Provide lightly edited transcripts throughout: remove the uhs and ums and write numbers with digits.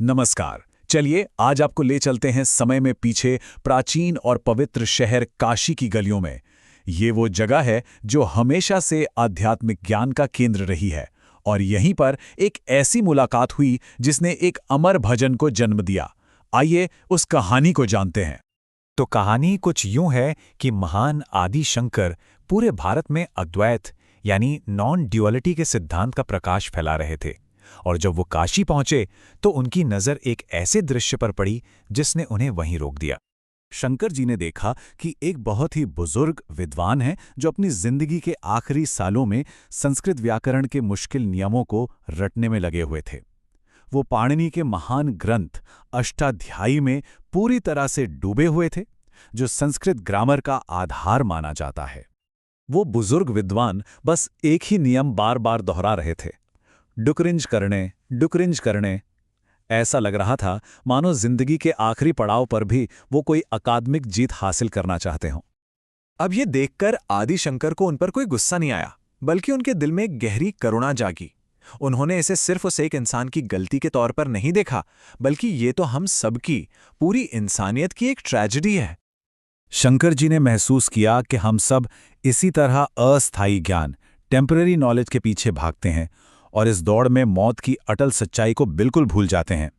नमस्कार। चलिए आज आपको ले चलते हैं समय में पीछे प्राचीन और पवित्र शहर काशी की गलियों में। ये वो जगह है जो हमेशा से आध्यात्मिक ज्ञान का केंद्र रही है और यहीं पर एक ऐसी मुलाकात हुई जिसने एक अमर भजन को जन्म दिया। आइए उस कहानी को जानते हैं। तो कहानी कुछ यूं है कि महान आदि शंकर पूरे भारत में अद्वैत यानी नॉन ड्युअलिटी के सिद्धांत का प्रकाश फैला रहे थे। और जब वो काशी पहुंचे तो उनकी नज़र एक ऐसे दृश्य पर पड़ी जिसने उन्हें वहीं रोक दिया। शंकर जी ने देखा कि एक बहुत ही बुजुर्ग विद्वान है जो अपनी जिंदगी के आखिरी सालों में संस्कृत व्याकरण के मुश्किल नियमों को रटने में लगे हुए थे। वो पाणिनि के महान ग्रंथ अष्टाध्यायी में पूरी तरह से डूबे हुए थे, जो संस्कृत ग्रामर का आधार माना जाता है। वो बुजुर्ग विद्वान बस एक ही नियम बार बार दोहरा रहे थे, डुकरिंज करने। ऐसा लग रहा था मानो जिंदगी के आखिरी पड़ाव पर भी वो कोई अकादमिक जीत हासिल करना चाहते हों। अब ये देखकर आदि शंकर को उन पर कोई गुस्सा नहीं आया, बल्कि उनके दिल में एक गहरी करुणा जागी। उन्होंने इसे सिर्फ उस एक इंसान की गलती के तौर पर नहीं देखा, बल्कि ये तो हम सबकी, पूरी इंसानियत की एक ट्रेजेडी है। शंकर जी ने महसूस किया कि हम सब इसी तरह अस्थायी ज्ञान, टेम्पररी नॉलेज के पीछे भागते हैं और इस दौड़ में मौत की अटल सच्चाई को बिल्कुल भूल जाते हैं।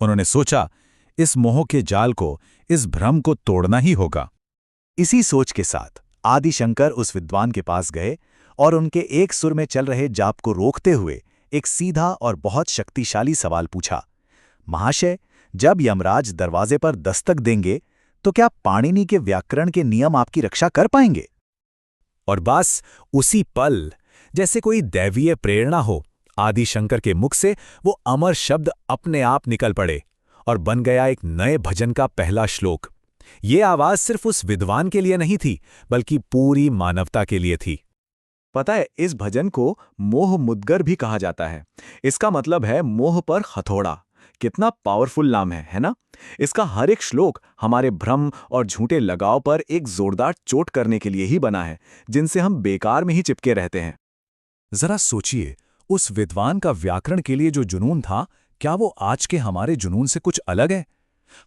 उन्होंने सोचा, इस मोह के जाल को, इस भ्रम को तोड़ना ही होगा। इसी सोच के साथ आदि शंकर उस विद्वान के पास गए और उनके एक सुर में चल रहे जाप को रोकते हुए एक सीधा और बहुत शक्तिशाली सवाल पूछा। महाशय, जब यमराज दरवाजे पर दस्तक देंगे तो क्या पाणिनि के व्याकरण के नियम आपकी रक्षा कर पाएंगे? और बस उसी पल, जैसे कोई दैवीय प्रेरणा हो, आदि शंकर के मुख से वो अमर शब्द अपने आप निकल पड़े और बन गया एक नए भजन का पहला श्लोक। ये आवाज सिर्फ उस विद्वान के लिए नहीं थी, बल्कि पूरी मानवता के लिए थी। पता है, इस भजन को मोह मुद्गर भी कहा जाता है। इसका मतलब है मोह पर हथौड़ा। कितना पावरफुल नाम है ना? इसका हर एक श्लोक हमारे भ्रम और झूठे लगाव पर एक जोरदार चोट करने के लिए ही बना है, जिनसे हम बेकार में ही चिपके रहते हैं। जरा सोचिए, उस विद्वान का व्याकरण के लिए जो जुनून था, क्या वो आज के हमारे जुनून से कुछ अलग है?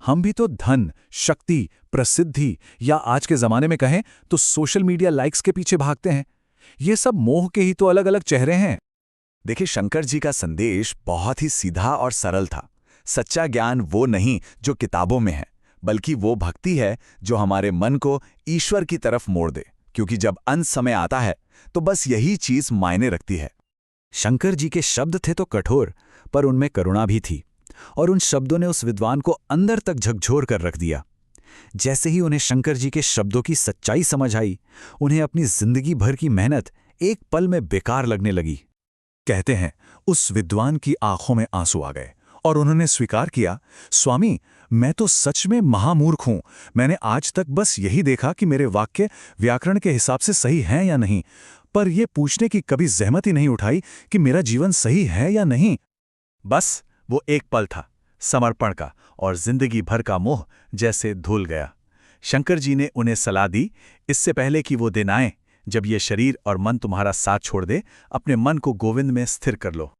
हम भी तो धन, शक्ति, प्रसिद्धि या आज के जमाने में कहें तो सोशल मीडिया लाइक्स के पीछे भागते हैं। ये सब मोह के ही तो अलग अलग चेहरे हैं। देखिए, शंकर जी का संदेश बहुत ही सीधा और सरल था। सच्चा ज्ञान वो नहीं जो किताबों में है, बल्कि वो भक्ति है जो हमारे मन को ईश्वर की तरफ मोड़ दे, क्योंकि जब अंत समय आता है तो बस यही चीज मायने रखती है। शंकर जी के शब्द थे तो कठोर, पर उनमें करुणा भी थी, और उन शब्दों ने उस विद्वान को अंदर तक झकझोर कर रख दिया। जैसे ही उन्हें शंकर जी के शब्दों की सच्चाई समझ आई, उन्हें अपनी जिंदगी भर की मेहनत एक पल में बेकार लगने लगी। कहते हैं, उस विद्वान की आंखों में आंसू आ गए और उन्होंने स्वीकार किया, स्वामी, मैं तो सच में महामूर्ख हूं। मैंने आज तक बस यही देखा कि मेरे वाक्य व्याकरण के हिसाब से सही हैं या नहीं, पर यह पूछने की कभी जहमत ही नहीं उठाई कि मेरा जीवन सही है या नहीं। बस वो एक पल था समर्पण का, और जिंदगी भर का मोह जैसे धुल गया। शंकर जी ने उन्हें सलाह दी, इससे पहले कि वो दिन आए जब ये शरीर और मन तुम्हारा साथ छोड़ दे, अपने मन को गोविंद में स्थिर कर लो।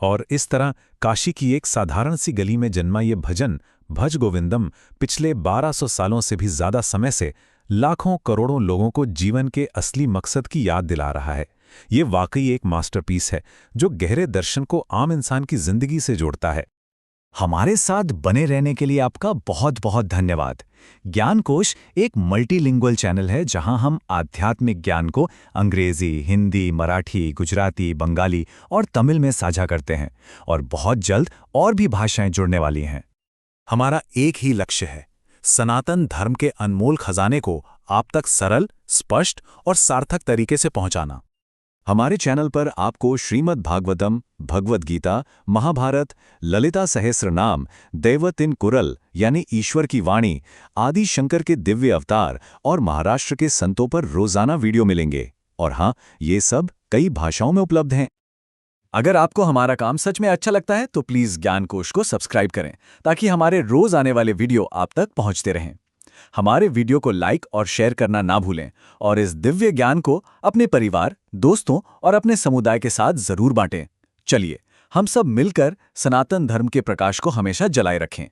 और इस तरह काशी की एक साधारण सी गली में जन्मा ये भजन, भज गोविंदम, पिछले 1200 सालों से भी ज्यादा समय से लाखों करोड़ों लोगों को जीवन के असली मकसद की याद दिला रहा है। ये वाकई एक मास्टरपीस है जो गहरे दर्शन को आम इंसान की जिंदगी से जोड़ता है। हमारे साथ बने रहने के लिए आपका बहुत बहुत धन्यवाद। ज्ञानकोश एक मल्टीलिंगुअल चैनल है जहां हम आध्यात्मिक ज्ञान को अंग्रेजी, हिंदी, मराठी, गुजराती, बंगाली और तमिल में साझा करते हैं, और बहुत जल्द और भी भाषाएं जुड़ने वाली हैं। हमारा एक ही लक्ष्य है, सनातन धर्म के अनमोल खजाने को आप तक सरल, स्पष्ट और सार्थक तरीके से पहुंचाना। हमारे चैनल पर आपको श्रीमद् भागवतम, भगवद गीता, महाभारत, ललिता सहस्रनाम, दैवतिन कुरल यानी ईश्वर की वाणी, आदि शंकर के दिव्य अवतार और महाराष्ट्र के संतों पर रोजाना वीडियो मिलेंगे। और हाँ, ये सब कई भाषाओं में उपलब्ध हैं। अगर आपको हमारा काम सच में अच्छा लगता है तो प्लीज़ ज्ञानकोश को सब्सक्राइब करें, ताकि हमारे रोज आने वाले वीडियो आप तक पहुंचते रहें। हमारे वीडियो को लाइक और शेयर करना ना भूलें, और इस दिव्य ज्ञान को अपने परिवार, दोस्तों और अपने समुदाय के साथ जरूर बांटें। चलिए, हम सब मिलकर सनातन धर्म के प्रकाश को हमेशा जलाए रखें।